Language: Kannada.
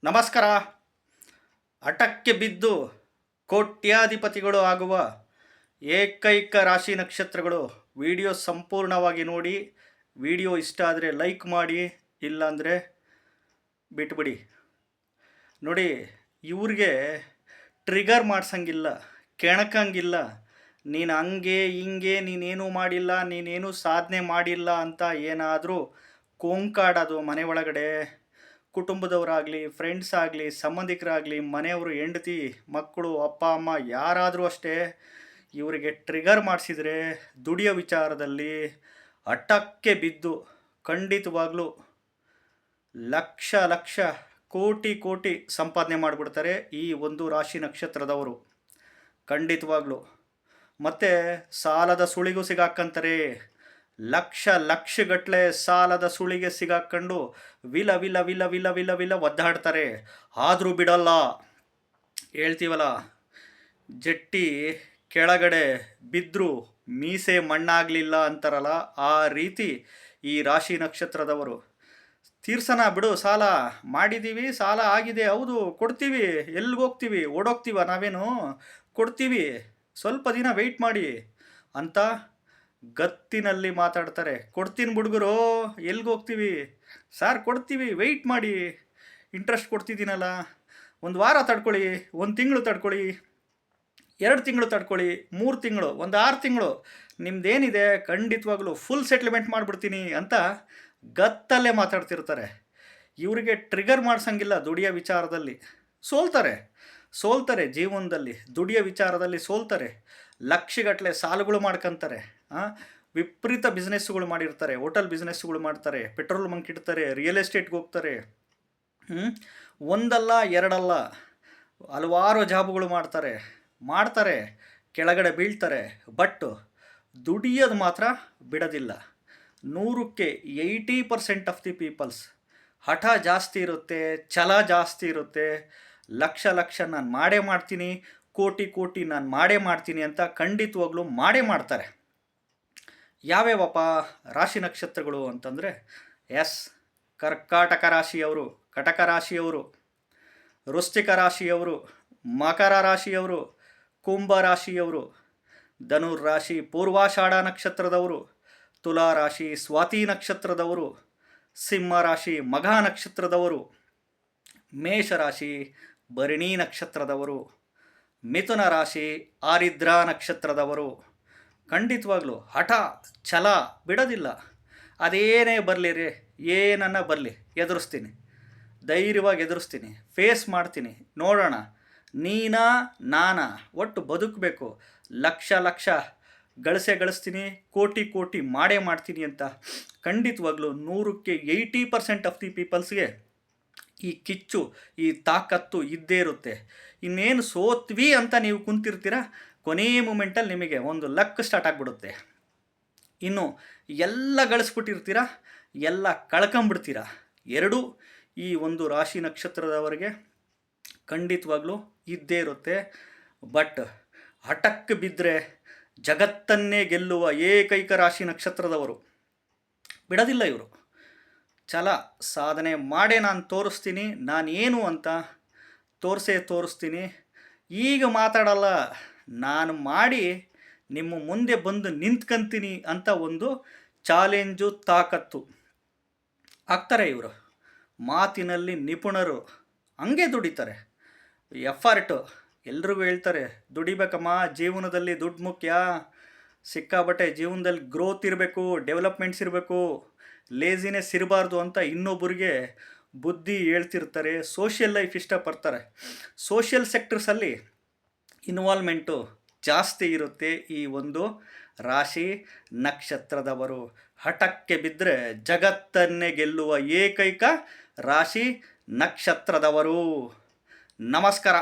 ನಮಸ್ಕಾರ. ಹಠಕ್ಕೆ ಬಿದ್ದು ಕೋಟ್ಯಾಧಿಪತಿಗಳು ಆಗುವ ಏಕೈಕ ರಾಶಿ ನಕ್ಷತ್ರಗಳು. ವಿಡಿಯೋ ಸಂಪೂರ್ಣವಾಗಿ ನೋಡಿ. ವಿಡಿಯೋ ಇಷ್ಟ ಆದರೆ ಲೈಕ್ ಮಾಡಿ, ಇಲ್ಲಾಂದರೆ ಬಿಟ್ಬಿಡಿ. ನೋಡಿ, ಇವ್ರಿಗೆ ಟ್ರಿಗರ್ ಮಾಡ್ಸಂಗಿಲ್ಲ, ಕೆಣಕಂಗಿಲ್ಲ. ನೀನು ಹಂಗೆ ಹಿಂಗೆ, ನೀನೇನು ಮಾಡಿಲ್ಲ, ನೀನೇನು ಸಾಧನೆ ಮಾಡಿಲ್ಲ ಅಂತ ಏನಾದರೂ ಕೊಂಕಾಡೋದು ಮನೆ ಒಳಗಡೆ, ಕುಟುಂಬದವರಾಗಲಿ, ಫ್ರೆಂಡ್ಸ್ ಆಗಲಿ, ಸಂಬಂಧಿಕರಾಗಲಿ, ಮನೆಯವರು, ಹೆಂಡತಿ, ಮಕ್ಕಳು, ಅಪ್ಪ ಅಮ್ಮ ಯಾರಾದರೂ ಅಷ್ಟೇ, ಇವರಿಗೆ ಟ್ರಿಗರ್ ಮಾಡಿಸಿದರೆ ದುಡಿಯೋ ವಿಚಾರದಲ್ಲಿ ಹಠಕ್ಕೆ ಬಿದ್ದು ಖಂಡಿತವಾಗ್ಲೂ ಲಕ್ಷ ಲಕ್ಷ ಕೋಟಿ ಕೋಟಿ ಸಂಪಾದನೆ ಮಾಡಿಬಿಡ್ತಾರೆ ಈ ಒಂದು ರಾಶಿ ನಕ್ಷತ್ರದವರು, ಖಂಡಿತವಾಗ್ಲೂ. ಮತ್ತು ಸಾಲದ ಸುಳಿಗೂ ಸಿಗಾಕಂತಾರೆ. ಲಕ್ಷಗಟ್ಟಲೆ ಸಾಲದ ಸುಳಿಗೆ ಸಿಗಾಕೊಂಡು ವಿಲ ವಿಲ ವಿಲ ವಿಲ ವಿಲ ವಿಲ ಒದ್ದಾಡ್ತಾರೆ. ಆದರೂ ಬಿಡಲ್ಲ. ಹೇಳ್ತೀವಲ್ಲ, ಜಟ್ಟಿ ಕೆಳಗಡೆ ಬಿದ್ದರೂ ಮೀಸೆ ಮಣ್ಣಾಗಲಿಲ್ಲ ಅಂತಾರಲ್ಲ, ಆ ರೀತಿ ಈ ರಾಶಿ ನಕ್ಷತ್ರದವರು. ತೀರ್ಸನ ಬಿಡು, ಸಾಲ ಮಾಡಿದ್ದೀವಿ, ಸಾಲ ಆಗಿದೆ, ಹೌದು ಕೊಡ್ತೀವಿ, ಎಲ್ಲಿಗೋಗ್ತೀವಿ, ಓಡೋಗ್ತೀವ ನಾವೇನು, ಕೊಡ್ತೀವಿ, ಸ್ವಲ್ಪ ದಿನ ವೆಯ್ಟ್ ಮಾಡಿ ಅಂತ ಗತ್ತಿನಲ್ಲಿ ಮಾತಾಡ್ತಾರೆ. ಕೊಡ್ತೀನಿ ಹುಡುಗರು, ಎಲ್ಲಿಗೋಗ್ತೀವಿ ಸಾರ್, ಕೊಡ್ತೀವಿ, ವೆಯ್ಟ್ ಮಾಡಿ, ಇಂಟ್ರೆಸ್ಟ್ ಕೊಡ್ತಿದ್ದೀನಲ್ಲ, ಒಂದು ವಾರ ತಡ್ಕೊಳ್ಳಿ, ಒಂದು ತಿಂಗಳು ತಡ್ಕೊಳ್ಳಿ, 2 ತಿಂಗಳು ತಡ್ಕೊಳ್ಳಿ, 3 ತಿಂಗಳು, ಒಂದು 6 ತಿಂಗಳು, ನಿಮ್ದೇನಿದೆ ಖಂಡಿತವಾಗ್ಲೂ ಫುಲ್ ಸೆಟ್ಲ್ಮೆಂಟ್ ಮಾಡಿಬಿಡ್ತೀನಿ ಅಂತ ಗತ್ತಲ್ಲೇ ಮಾತಾಡ್ತಿರ್ತಾರೆ. ಇವರಿಗೆ ಟ್ರಿಗರ್ ಮಾಡ್ಸಂಗಿಲ್ಲ ದುಡಿಯೋ ವಿಚಾರದಲ್ಲಿ. ಸೋಲ್ತಾರೆ ಜೀವನದಲ್ಲಿ, ದುಡಿಯೋ ವಿಚಾರದಲ್ಲಿ ಸೋಲ್ತಾರೆ. ಲಕ್ಷಗಟ್ಟಲೆ ಸಾಲಗಳು ಮಾಡ್ಕೊತಾರೆ. ವಿಪರೀತ ಬಿಸ್ನೆಸ್ಗಳು ಮಾಡಿರ್ತಾರೆ. ಹೋಟೆಲ್ ಬಿಸ್ನೆಸ್ಗಳು ಮಾಡ್ತಾರೆ, ಪೆಟ್ರೋಲ್ ಬಂಕ್ ಇಡ್ತಾರೆ, ರಿಯಲ್ ಎಸ್ಟೇಟ್ಗೆ ಹೋಗ್ತಾರೆ. ಒಂದಲ್ಲ ಎರಡಲ್ಲ, ಹಲವಾರು ಜಾಬುಗಳು ಮಾಡ್ತಾರೆ, ಕೆಳಗಡೆ ಬೀಳ್ತಾರೆ. ಬಟ್ ದುಡಿಯೋದು ಮಾತ್ರ ಬಿಡೋದಿಲ್ಲ. 100ಕ್ಕೆ 80% ಆಫ್ ದಿ ಪೀಪಲ್ಸ್ ಹಠ ಜಾಸ್ತಿ ಇರುತ್ತೆ, ಛಲ ಜಾಸ್ತಿ ಇರುತ್ತೆ. ಲಕ್ಷ ನಾನು ಮಾಡೇ ಮಾಡ್ತೀನಿ, ಕೋಟಿ ನಾನು ಮಾಡೇ ಮಾಡ್ತೀನಿ ಅಂತ ಖಂಡಿತವಾಗ್ಲೂ ಮಾಡೇ ಮಾಡ್ತಾರೆ. ಯಾವ್ಯಾವಪ್ಪ ರಾಶಿ ನಕ್ಷತ್ರಗಳು ಅಂತಂದರೆ, ಕರ್ಕಾಟಕ ರಾಶಿಯವರು, ಕಟಕ ರಾಶಿಯವರು, ವೃಶ್ಚಿಕ ರಾಶಿಯವರು, ಮಕರ ರಾಶಿಯವರು, ಕುಂಭ ರಾಶಿಯವರು, ಧನುರ್ ರಾಶಿ ಪೂರ್ವಾಷಾಢ ನಕ್ಷತ್ರದವರು, ತುಲಾ ರಾಶಿ ಸ್ವಾತಿ ನಕ್ಷತ್ರದವರು, ಸಿಂಹ ರಾಶಿ ಮಘ ನಕ್ಷತ್ರದವರು, ಮೇಷರಾಶಿ ಭರಣಿ ನಕ್ಷತ್ರದವರು, ಮಿಥುನ ರಾಶಿ ಆರಿದ್ರಾ ನಕ್ಷತ್ರದವರು. ಖಂಡಿತವಾಗ್ಲೂ ಹಠ ಛಲ ಬಿಡೋದಿಲ್ಲ. ಅದೇನೇ ಬರಲಿ ರೀ, ಏನನ್ನ ಬರಲಿ ಎದುರಿಸ್ತೀನಿ, ಧೈರ್ಯವಾಗಿ ಎದುರಿಸ್ತೀನಿ, ಫೇಸ್ ಮಾಡ್ತೀನಿ, ನೋಡೋಣ, ನೀನಾ ನಾನಾ ಒಟ್ಟು ಬದುಕಬೇಕು, ಲಕ್ಷ ಗಳಿಸ್ತೀನಿ, ಕೋಟಿ ಮಾಡೇ ಮಾಡ್ತೀನಿ ಅಂತ ಖಂಡಿತವಾಗ್ಲೂ 100ಕ್ಕೆ 80% ಆಫ್ ದಿ ಪೀಪಲ್ಸ್ಗೆ ಈ ಕಿಚ್ಚು, ಈ ತಾಕತ್ತು ಇದ್ದೇ ಇರುತ್ತೆ. ಇನ್ನೇನು ಸೋತ್ವಿ ಅಂತ ನೀವು ಕುಂತಿರ್ತೀರ, ಕೊನೆಯ ಮೂಮೆಂಟಲ್ಲಿ ನಿಮಗೆ ಒಂದು ಲಕ್ ಸ್ಟಾರ್ಟ್ ಆಗಿಬಿಡುತ್ತೆ. ಇನ್ನು ಎಲ್ಲ ಗಳಿಸ್ಬಿಟ್ಟಿರ್ತೀರ, ಎಲ್ಲ ಕಳ್ಕೊಂಬಿಡ್ತೀರ. ಎರಡೂ ಈ ಒಂದು ರಾಶಿ ನಕ್ಷತ್ರದವರಿಗೆ ಖಂಡಿತವಾಗ್ಲೂ ಇದ್ದೇ ಇರುತ್ತೆ. ಬಟ್ ಹಠಕ್ಕೆ ಬಿದ್ದರೆ ಜಗತ್ತನ್ನೇ ಗೆಲ್ಲುವ ಏಕೈಕ ರಾಶಿ ನಕ್ಷತ್ರದವರು. ಬಿಡೋದಿಲ್ಲ ಇವರು. ಛಲ ಸಾಧನೆ ಮಾಡೇ ನಾನು ತೋರಿಸ್ತೀನಿ, ನಾನೇನು ಅಂತ ತೋರಿಸ್ತೀನಿ. ಈಗ ಮಾತಾಡಲ್ಲ, ನಾನು ಮಾಡಿ ನಿಮ್ಮ ಮುಂದೆ ಬಂದು ನಿಂತ್ಕೊಂತೀನಿ ಅಂತ ಒಂದು ಚಾಲೆಂಜು, ತಾಕತ್ತು ಆಗ್ತಾರೆ ಇವರು. ಮಾತಿನಲ್ಲಿ ನಿಪುಣರು, ಹಂಗೆ ದುಡಿತಾರೆ. ಎಫರ್ಟು ಎಲ್ರಿಗೂ ಹೇಳ್ತಾರೆ, ದುಡಿಬೇಕಮ್ಮ, ಜೀವನದಲ್ಲಿ ದುಡ್ಡು ಮುಖ್ಯ, ಸಿಕ್ಕಾಬಟ್ಟೆ ಜೀವನದಲ್ಲಿ ಗ್ರೋತ್ ಇರಬೇಕು, ಡೆವಲಪ್ಮೆಂಟ್ಸ್ ಇರಬೇಕು, ಲೇಜಿನೆಸ್ ಇರಬಾರ್ದು ಅಂತ ಇನ್ನೊಬ್ಬರಿಗೆ ಬುದ್ಧಿ ಹೇಳ್ತಿರ್ತಾರೆ. ಸೋಷಿಯಲ್ ಲೈಫ್ ಇಷ್ಟಪಡ್ತಾರೆ. ಸೋಷಿಯಲ್ ಸೆಕ್ಟರ್ಸಲ್ಲಿ ಇನ್ವಾಲ್ವ್ಮೆಂಟು ಜಾಸ್ತಿ ಇರುತ್ತೆ ಈ ಒಂದು ರಾಶಿ ನಕ್ಷತ್ರದವರು. ಹಠಕ್ಕೆ ಬಿದ್ದರೆ ಜಗತ್ತನ್ನೇ ಗೆಲ್ಲುವ ಏಕೈಕ ರಾಶಿ ನಕ್ಷತ್ರದವರು. ನಮಸ್ಕಾರ.